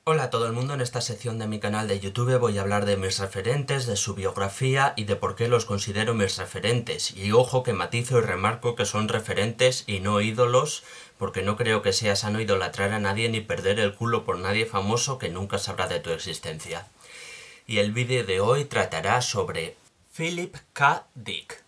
Hola a todo el mundo, en esta sección de mi canal de YouTube voy a hablar de mis referentes, de su biografía y de por qué los considero mis referentes. Y ojo que matizo y remarco que son referentes y no ídolos, porque no creo que sea sano idolatrar a nadie ni perder el culo por nadie famoso que nunca sabrá de tu existencia. Y el vídeo de hoy tratará sobre Philip K. Dick.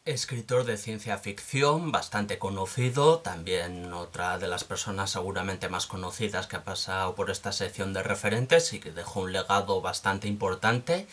Escritor de ciencia ficción, bastante conocido, también otra de las personas seguramente más conocidas que ha pasado por esta sección de referentes y que dejó un legado bastante importante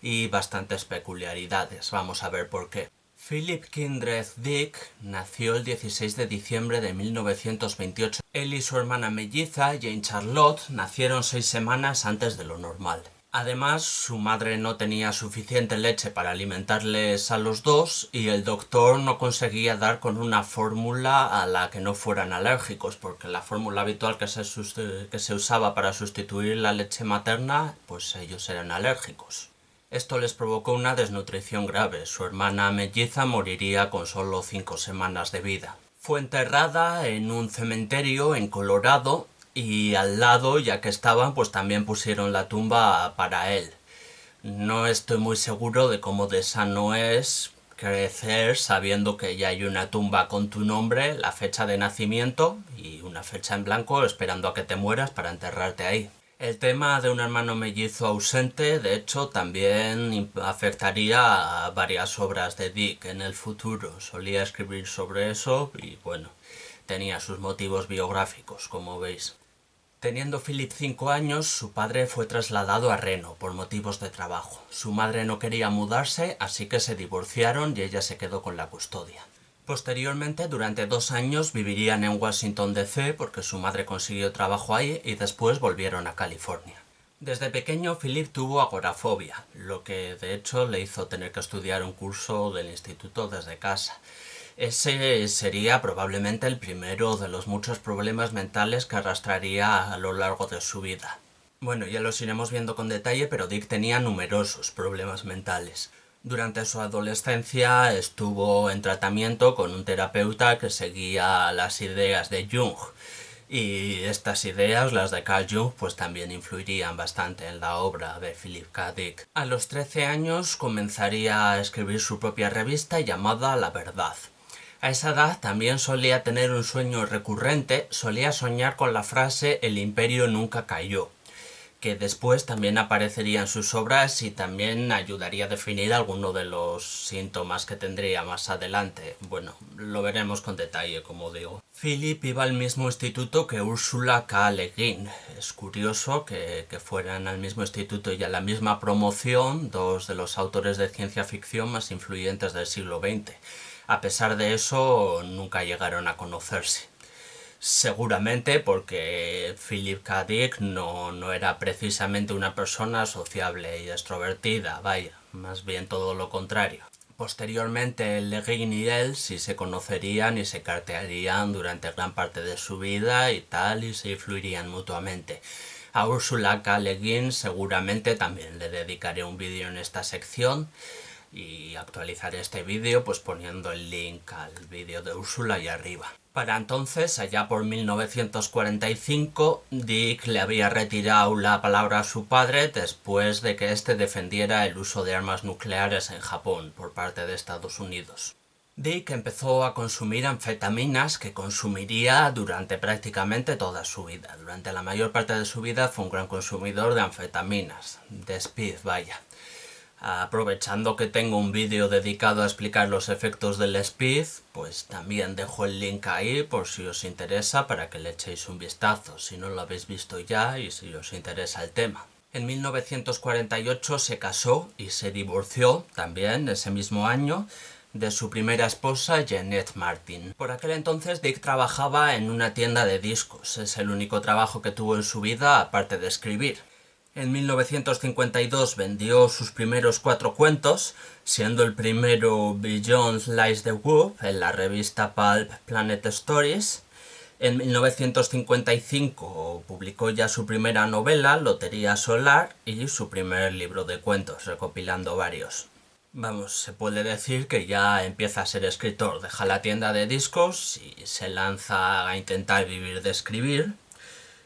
y bastantes peculiaridades. Vamos a ver por qué. Philip Kindred Dick nació el 16 de diciembre de 1928. Él y su hermana melliza, Jane Charlotte, nacieron 6 semanas antes de lo normal. Además, su madre no tenía suficiente leche para alimentarles a los dos y el doctor no conseguía dar con una fórmula a la que no fueran alérgicos, porque la fórmula habitual que se usaba para sustituir la leche materna, pues ellos eran alérgicos. Esto les provocó una desnutrición grave. Su hermana melliza moriría con solo 5 semanas de vida. Fue enterrada en un cementerio en Colorado y al lado, ya que estaban, pues también pusieron la tumba para él. No estoy muy seguro de cómo de sano es crecer sabiendo que ya hay una tumba con tu nombre, la fecha de nacimiento y una fecha en blanco esperando a que te mueras para enterrarte ahí. El tema de un hermano mellizo ausente, de hecho, también afectaría a varias obras de Dick en el futuro. Solía escribir sobre eso y, bueno, tenía sus motivos biográficos, como veis. Teniendo Philip 5 años, su padre fue trasladado a Reno por motivos de trabajo. Su madre no quería mudarse, así que se divorciaron y ella se quedó con la custodia. Posteriormente, durante 2 años, vivirían en Washington DC porque su madre consiguió trabajo ahí y después volvieron a California. Desde pequeño, Philip tuvo agorafobia, lo que de hecho le hizo tener que estudiar un curso del instituto desde casa. Ese sería probablemente el primero de los muchos problemas mentales que arrastraría a lo largo de su vida. Bueno, ya los iremos viendo con detalle, pero Dick tenía numerosos problemas mentales. Durante su adolescencia estuvo en tratamiento con un terapeuta que seguía las ideas de Jung. Y estas ideas, las de Carl Jung, pues también influirían bastante en la obra de Philip K. Dick. A los 13 años comenzaría a escribir su propia revista llamada La Verdad. A esa edad también solía tener un sueño recurrente, solía soñar con la frase "el imperio nunca cayó", que después también aparecería en sus obras y también ayudaría a definir alguno de los síntomas que tendría más adelante. Bueno, lo veremos con detalle, como digo. Philip iba al mismo instituto que Ursula K. Le Guin. Es curioso que fueran al mismo instituto y a la misma promoción dos de los autores de ciencia ficción más influyentes del siglo XX. A pesar de eso, nunca llegaron a conocerse. Seguramente porque Philip K. Dick no era precisamente una persona sociable y extrovertida, vaya, más bien todo lo contrario. Posteriormente, Le Guin y él sí se conocerían y se cartearían durante gran parte de su vida y tal, y se influirían mutuamente. A Ursula K. Le Guin seguramente también le dedicaré un vídeo en esta sección y actualizaré este vídeo pues poniendo el link al vídeo de Úrsula ahí arriba. Para entonces, allá por 1945, Dick le había retirado la palabra a su padre después de que éste defendiera el uso de armas nucleares en Japón por parte de Estados Unidos. Dick empezó a consumir anfetaminas que consumiría durante prácticamente toda su vida. Durante la mayor parte de su vida fue un gran consumidor de anfetaminas, de speed, vaya. Aprovechando que tengo un vídeo dedicado a explicar los efectos del speed, pues también dejo el link ahí por si os interesa para que le echéis un vistazo, si no lo habéis visto ya y si os interesa el tema. En 1948 se casó y se divorció también ese mismo año de su primera esposa, Jeanette Martin. Por aquel entonces Dick trabajaba en una tienda de discos, es el único trabajo que tuvo en su vida aparte de escribir. En 1952 vendió sus primeros 4 cuentos, siendo el primero Beyond Lies the Wolf en la revista Pulp Planet Stories. En 1955 publicó ya su primera novela, Lotería Solar, y su primer libro de cuentos, recopilando varios. Vamos, se puede decir que ya empieza a ser escritor, deja la tienda de discos y se lanza a intentar vivir de escribir.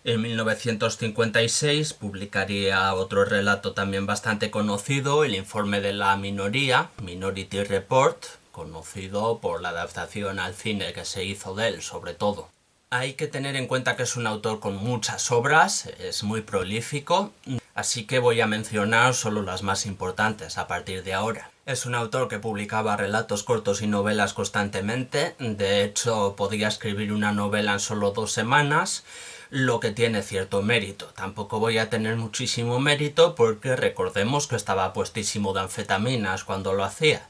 En 1956 publicaría otro relato también bastante conocido, El informe de la minoría, Minority Report, conocido por la adaptación al cine que se hizo de él, sobre todo. Hay que tener en cuenta que es un autor con muchas obras, es muy prolífico, así que voy a mencionar solo las más importantes a partir de ahora. Es un autor que publicaba relatos cortos y novelas constantemente, de hecho podía escribir una novela en solo 2 semanas, lo que tiene cierto mérito. Tampoco voy a tener muchísimo mérito porque recordemos que estaba puestísimo de anfetaminas cuando lo hacía.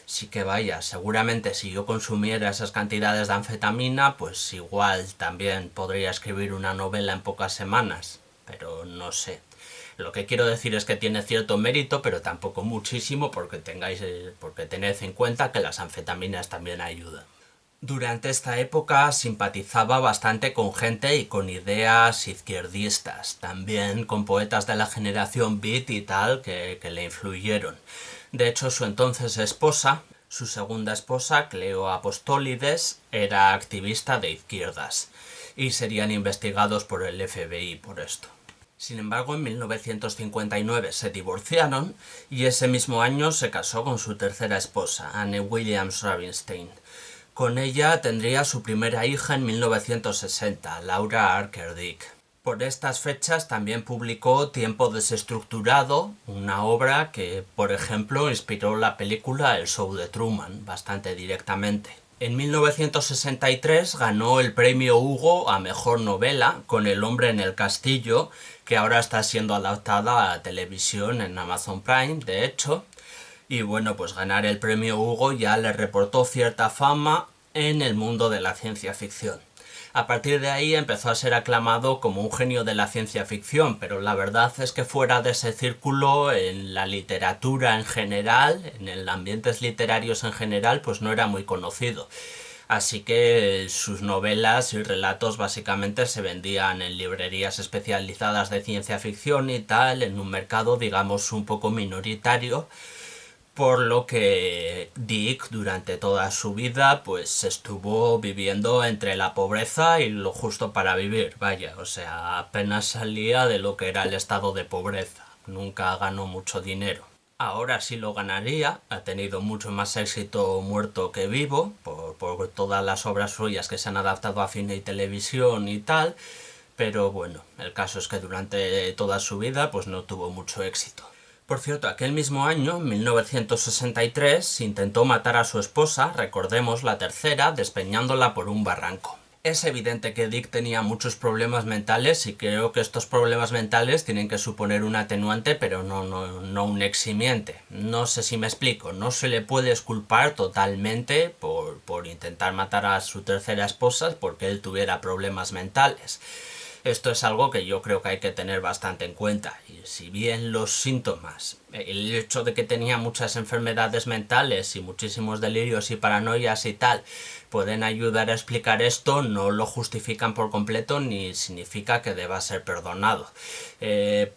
Sí que vaya, seguramente si yo consumiera esas cantidades de anfetamina, pues igual también podría escribir una novela en pocas semanas, pero no sé. Lo que quiero decir es que tiene cierto mérito, pero tampoco muchísimo porque tened en cuenta que las anfetaminas también ayudan. Durante esta época simpatizaba bastante con gente y con ideas izquierdistas, también con poetas de la generación beat y tal que le influyeron. De hecho, su entonces esposa, su segunda esposa, Cleo Apostolides, era activista de izquierdas y serían investigados por el FBI por esto. Sin embargo, en 1959 se divorciaron y ese mismo año se casó con su tercera esposa, Anne Williams Ravenstein. Con ella tendría su primera hija en 1960, Laura Archer Dick. Por estas fechas también publicó Tiempo desestructurado, una obra que, por ejemplo, inspiró la película El show de Truman, bastante directamente. En 1963 ganó el premio Hugo a Mejor Novela con El hombre en el castillo, que ahora está siendo adaptada a televisión en Amazon Prime, de hecho. Y bueno, pues ganar el premio Hugo ya le reportó cierta fama en el mundo de la ciencia ficción. A partir de ahí empezó a ser aclamado como un genio de la ciencia ficción, pero la verdad es que fuera de ese círculo, en la literatura en general, en los ambientes literarios en general, pues no era muy conocido. Así que sus novelas y relatos básicamente se vendían en librerías especializadas de ciencia ficción y tal, en un mercado digamos un poco minoritario, por lo que Dick durante toda su vida pues estuvo viviendo entre la pobreza y lo justo para vivir, vaya, o sea, apenas salía de lo que era el estado de pobreza, nunca ganó mucho dinero. Ahora sí lo ganaría, ha tenido mucho más éxito muerto que vivo, por todas las obras suyas que se han adaptado a cine y televisión y tal, pero bueno, el caso es que durante toda su vida pues no tuvo mucho éxito. Por cierto, aquel mismo año, 1963, intentó matar a su esposa, recordemos la tercera, despeñándola por un barranco. Es evidente que Dick tenía muchos problemas mentales y creo que estos problemas mentales tienen que suponer un atenuante pero no un eximiente. No sé si me explico, no se le puede exculpar totalmente por intentar matar a su tercera esposa porque él tuviera problemas mentales. Esto es algo que yo creo que hay que tener bastante en cuenta. Y si bien los síntomas, el hecho de que tenía muchas enfermedades mentales y muchísimos delirios y paranoias y tal, pueden ayudar a explicar esto, no lo justifican por completo ni significa que deba ser perdonado.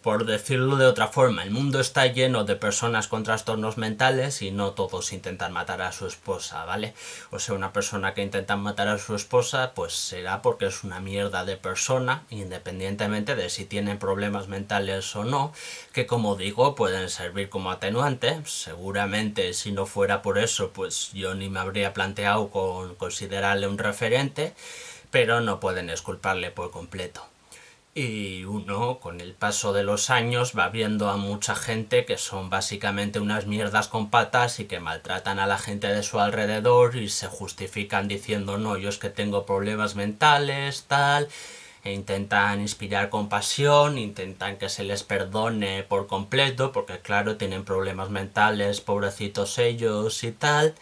Por decirlo de otra forma, el mundo está lleno de personas con trastornos mentales y no todos intentan matar a su esposa, ¿vale? O sea, una persona que intenta matar a su esposa, pues será porque es una mierda de persona, independientemente de si tienen problemas mentales o no, que como digo, pueden servir como atenuante. Seguramente si no fuera por eso, pues yo ni me habría planteado con considerarle un referente, pero no pueden exculparle por completo. Y uno, con el paso de los años, va viendo a mucha gente que son básicamente unas mierdas con patas y que maltratan a la gente de su alrededor y se justifican diciendo no, yo es que tengo problemas mentales, tal, e intentan inspirar compasión, intentan que se les perdone por completo, porque claro, tienen problemas mentales, pobrecitos ellos y tal.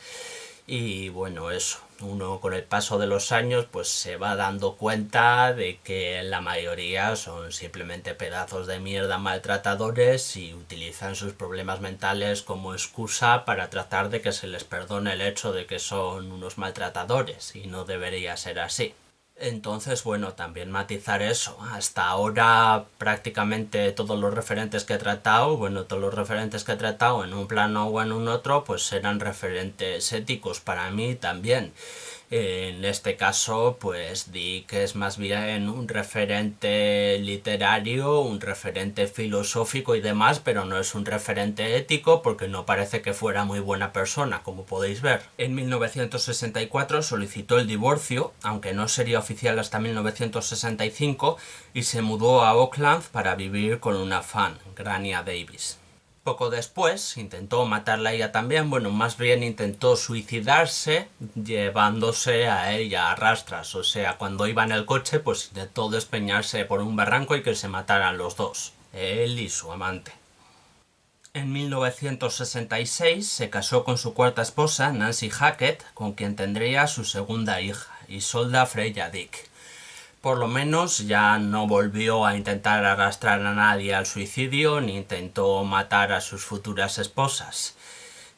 Y bueno, eso, uno con el paso de los años pues se va dando cuenta de que la mayoría son simplemente pedazos de mierda maltratadores y utilizan sus problemas mentales como excusa para tratar de que se les perdone el hecho de que son unos maltratadores y no debería ser así. Entonces, bueno, también matizar eso. Hasta ahora prácticamente todos los referentes que he tratado, en un plano o en un otro, pues eran referentes éticos para mí también. En este caso, pues Dick es más bien un referente literario, un referente filosófico y demás, pero no es un referente ético porque no parece que fuera muy buena persona, como podéis ver. En 1964 solicitó el divorcio, aunque no sería oficial hasta 1965, y se mudó a Oakland para vivir con una fan, Grania Davis. Poco después intentó matarla a ella también, bueno, más bien intentó suicidarse llevándose a ella a rastras, o sea, cuando iba en el coche pues intentó despeñarse por un barranco y que se mataran los dos, él y su amante. En 1966 se casó con su cuarta esposa, Nancy Hackett, con quien tendría su segunda hija, Isolda Freya Dick. Por lo menos ya no volvió a intentar arrastrar a nadie al suicidio ni intentó matar a sus futuras esposas.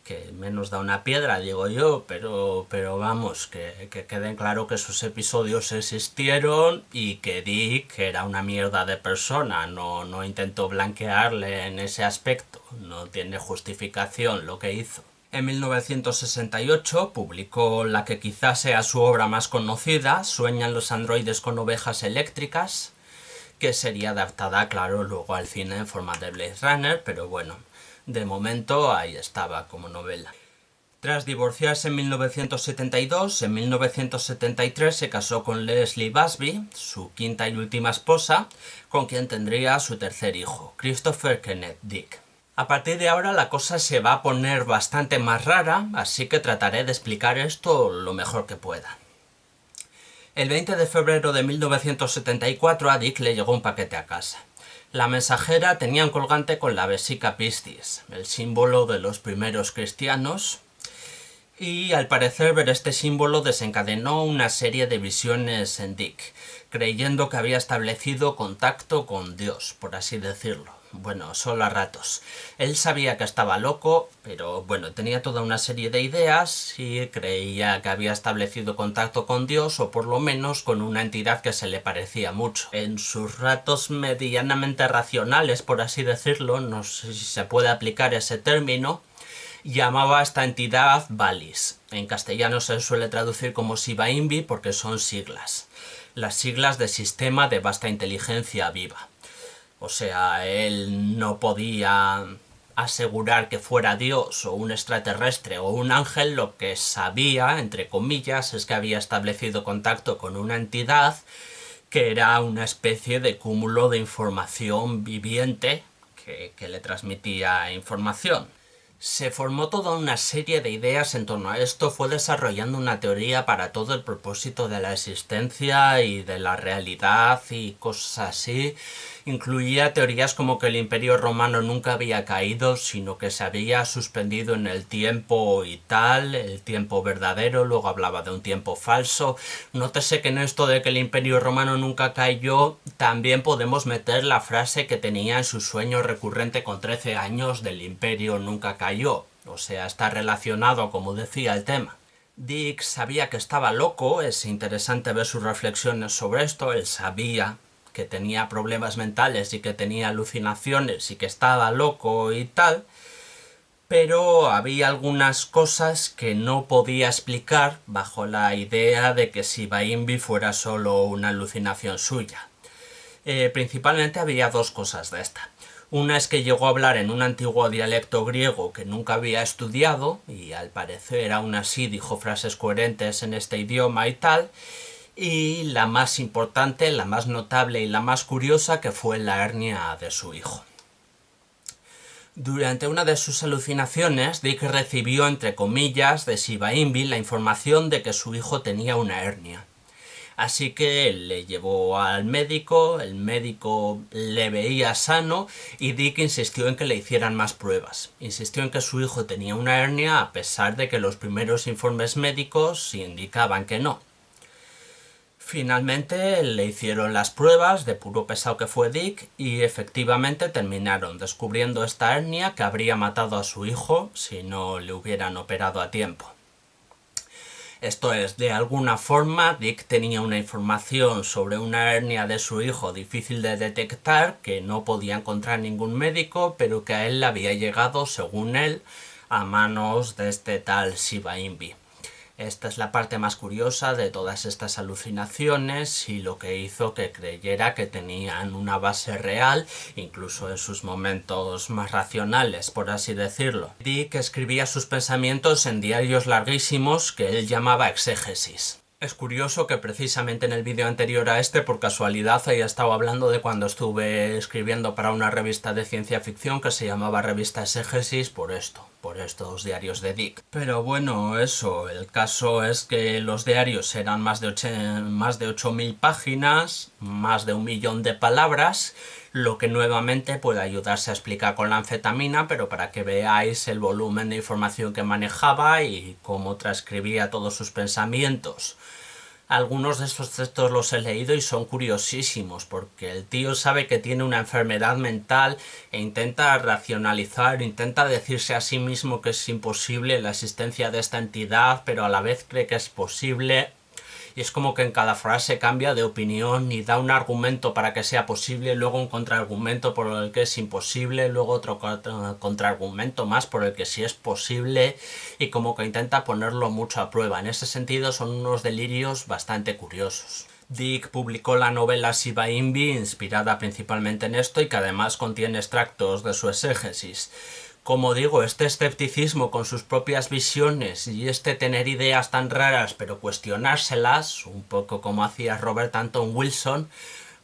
Que menos da una piedra, digo yo, pero vamos, que queden claro que esos episodios existieron y que Dick era una mierda de persona, no intentó blanquearle en ese aspecto, no tiene justificación lo que hizo. En 1968 publicó la que quizás sea su obra más conocida, Sueñan los androides con ovejas eléctricas, que sería adaptada, claro, luego al cine en forma de Blade Runner, pero bueno, de momento ahí estaba como novela. Tras divorciarse en 1972, en 1973 se casó con Leslie Busby, su quinta y última esposa, con quien tendría su tercer hijo, Christopher Kenneth Dick. A partir de ahora la cosa se va a poner bastante más rara, así que trataré de explicar esto lo mejor que pueda. El 20 de febrero de 1974 a Dick le llegó un paquete a casa. La mensajera tenía un colgante con la Vesica Piscis, el símbolo de los primeros cristianos, y al parecer ver este símbolo desencadenó una serie de visiones en Dick, creyendo que había establecido contacto con Dios, por así decirlo. Bueno, solo a ratos. Él sabía que estaba loco, pero bueno, tenía toda una serie de ideas y creía que había establecido contacto con Dios, o por lo menos con una entidad que se le parecía mucho. En sus ratos medianamente racionales, por así decirlo, no sé si se puede aplicar ese término, llamaba a esta entidad Valis. En castellano se suele traducir como Shiba Invi porque son siglas. Las siglas de Sistema de Vasta Inteligencia Viva. O sea, él no podía asegurar que fuera Dios o un extraterrestre o un ángel, lo que sabía, entre comillas, es que había establecido contacto con una entidad que era una especie de cúmulo de información viviente que le transmitía información. Se formó toda una serie de ideas en torno a esto, fue desarrollando una teoría para todo el propósito de la existencia y de la realidad y cosas así. Incluía teorías como que el Imperio Romano nunca había caído, sino que se había suspendido en el tiempo y tal, el tiempo verdadero, luego hablaba de un tiempo falso. Nótese que en esto de que el Imperio Romano nunca cayó, también podemos meter la frase que tenía en su sueño recurrente con 13 años del Imperio nunca cayó. O sea, está relacionado, como decía, el tema. Dick sabía que estaba loco, es interesante ver sus reflexiones sobre esto, él sabía que tenía problemas mentales y que tenía alucinaciones y que estaba loco y tal, pero había algunas cosas que no podía explicar bajo la idea de que Shiba Invi fuera solo una alucinación suya. Principalmente había dos cosas de esta. Una es que llegó a hablar en un antiguo dialecto griego que nunca había estudiado, y al parecer aún así dijo frases coherentes en este idioma y tal, y la más importante, la más notable y la más curiosa, que fue la hernia de su hijo. Durante una de sus alucinaciones, Dick recibió, entre comillas, de Shiba Invi la información de que su hijo tenía una hernia. Así que le llevó al médico, el médico le veía sano y Dick insistió en que le hicieran más pruebas. Insistió en que su hijo tenía una hernia a pesar de que los primeros informes médicos indicaban que no. Finalmente le hicieron las pruebas, de puro pesado que fue Dick, y efectivamente terminaron descubriendo esta hernia que habría matado a su hijo si no le hubieran operado a tiempo. Esto es, de alguna forma, Dick tenía una información sobre una hernia de su hijo difícil de detectar, que no podía encontrar ningún médico, pero que a él le había llegado, según él, a manos de este tal Shiba Invi. Esta es la parte más curiosa de todas estas alucinaciones y lo que hizo que creyera que tenían una base real, incluso en sus momentos más racionales, por así decirlo. Dick escribía sus pensamientos en diarios larguísimos que él llamaba exégesis. Es curioso que precisamente en el vídeo anterior a este, por casualidad, haya estado hablando de cuando estuve escribiendo para una revista de ciencia ficción que se llamaba Revista Exégesis por estos diarios de Dick. Pero bueno, eso, el caso es que los diarios eran más de 8.000 páginas, más de 1.000.000 de palabras, lo que nuevamente puede ayudarse a explicar con la anfetamina, pero para que veáis el volumen de información que manejaba y cómo transcribía todos sus pensamientos. Algunos de estos textos los he leído y son curiosísimos, porque el tío sabe que tiene una enfermedad mental e intenta racionalizar, intenta decirse a sí mismo que es imposible la existencia de esta entidad, pero a la vez cree que es posible. Y es como que en cada frase cambia de opinión y da un argumento para que sea posible, luego un contraargumento por el que es imposible, luego otro contraargumento más por el que sí es posible, y como que intenta ponerlo mucho a prueba. En ese sentido son unos delirios bastante curiosos. Dick publicó la novela Shiba Invi, inspirada principalmente en esto y que además contiene extractos de su exégesis. Como digo, este escepticismo con sus propias visiones y este tener ideas tan raras pero cuestionárselas, un poco como hacía Robert Anton Wilson,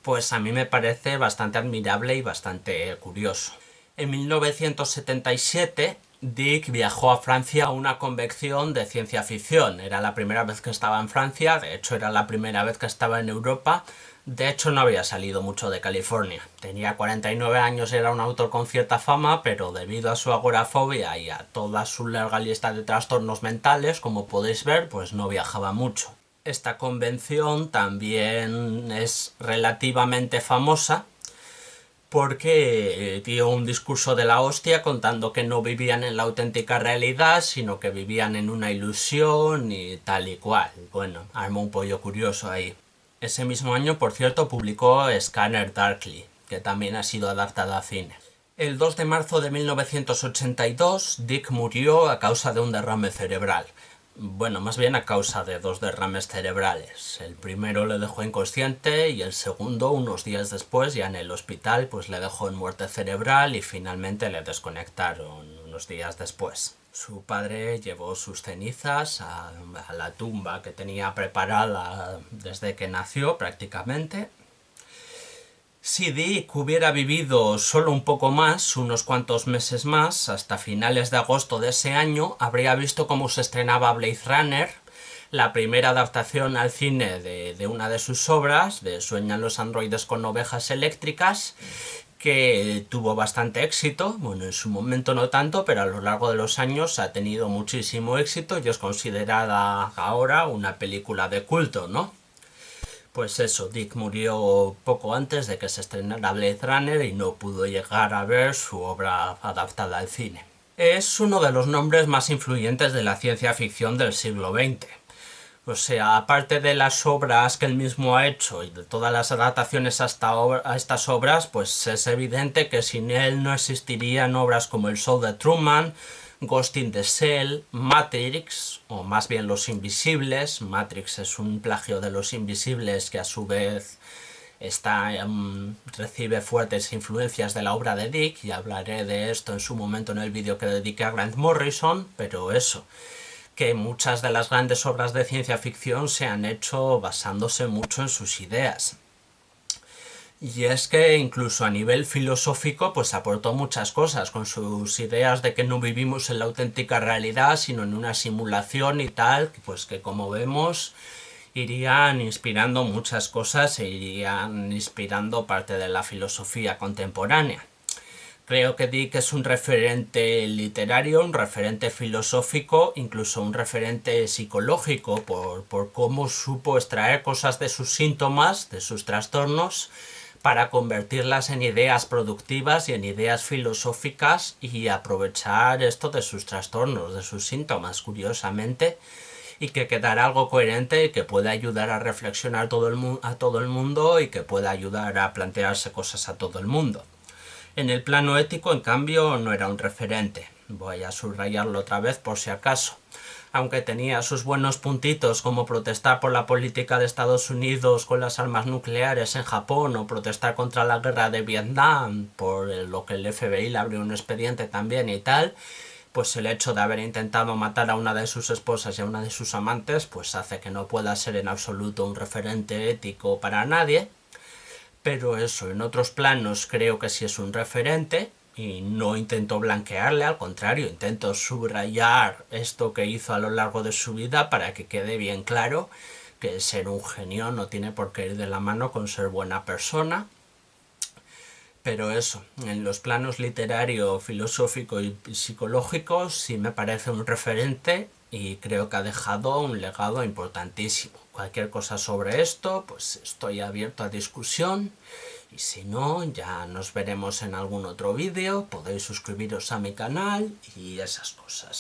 pues a mí me parece bastante admirable y bastante curioso. En 1977, Dick viajó a Francia a una convención de ciencia ficción. Era la primera vez que estaba en Francia, de hecho era la primera vez que estaba en Europa. De hecho no había salido mucho de California. Tenía 49 años, era un autor con cierta fama, pero debido a su agorafobia y a toda su larga lista de trastornos mentales, como podéis ver, pues no viajaba mucho. Esta convención también es relativamente famosa porque dio un discurso de la hostia contando que no vivían en la auténtica realidad, sino que vivían en una ilusión y tal y cual. Bueno, armó un pollo curioso ahí. Ese mismo año, por cierto, publicó Scanner Darkly, que también ha sido adaptada a cine. El 2 de marzo de 1982, Dick murió a causa de un derrame cerebral. Bueno, más bien a causa de 2 derrames cerebrales. El primero le dejó inconsciente y el segundo, unos días después, ya en el hospital, pues le dejó en muerte cerebral y finalmente le desconectaron unos días después. Su padre llevó sus cenizas a la tumba que tenía preparada desde que nació prácticamente. Si Dick hubiera vivido solo un poco más, unos cuantos meses más, hasta finales de agosto de ese año, habría visto cómo se estrenaba Blade Runner, la primera adaptación al cine de una de sus obras, de Sueñan los androides con ovejas eléctricas, que tuvo bastante éxito. Bueno, en su momento no tanto, pero a lo largo de los años ha tenido muchísimo éxito y es considerada ahora una película de culto, ¿no? Pues eso, Dick murió poco antes de que se estrenara Blade Runner y no pudo llegar a ver su obra adaptada al cine. Es uno de los nombres más influyentes de la ciencia ficción del siglo XX. O sea, aparte de las obras que él mismo ha hecho y de todas las adaptaciones a estas obras, pues es evidente que sin él no existirían obras como El show de Truman, Ghost in the Shell, Matrix, o más bien Los Invisibles. Matrix es un plagio de Los Invisibles que a su vez recibe fuertes influencias de la obra de Dick, y hablaré de esto en su momento en el vídeo que dediqué a Grant Morrison, pero eso, que muchas de las grandes obras de ciencia ficción se han hecho basándose mucho en sus ideas. Y es que incluso a nivel filosófico pues aportó muchas cosas con sus ideas de que no vivimos en la auténtica realidad sino en una simulación y tal, pues que como vemos irían inspirando muchas cosas e irían inspirando parte de la filosofía contemporánea. Creo que Dick es un referente literario, un referente filosófico, incluso un referente psicológico por cómo supo extraer cosas de sus síntomas, de sus trastornos, para convertirlas en ideas productivas y en ideas filosóficas y aprovechar esto de sus trastornos, de sus síntomas, curiosamente, y que quedara algo coherente y que pueda ayudar a reflexionar a todo el mundo y que pueda ayudar a plantearse cosas a todo el mundo. En el plano ético, en cambio, no era un referente. Voy a subrayarlo otra vez por si acaso. aunque tenía sus buenos puntitos como protestar por la política de Estados Unidos con las armas nucleares en Japón o protestar contra la guerra de Vietnam, por lo que el FBI le abrió un expediente también y tal, pues el hecho de haber intentado matar a una de sus esposas y a una de sus amantes pues hace que no pueda ser en absoluto un referente ético para nadie. Pero eso, en otros planos creo que sí es un referente y no intento blanquearle, al contrario, intento subrayar esto que hizo a lo largo de su vida para que quede bien claro que ser un genio no tiene por qué ir de la mano con ser buena persona. Pero eso, en los planos literario, filosófico y psicológico sí me parece un referente y creo que ha dejado un legado importantísimo. Cualquier cosa sobre esto, pues estoy abierto a discusión y si no, ya nos veremos en algún otro vídeo. Podéis suscribiros a mi canal y esas cosas.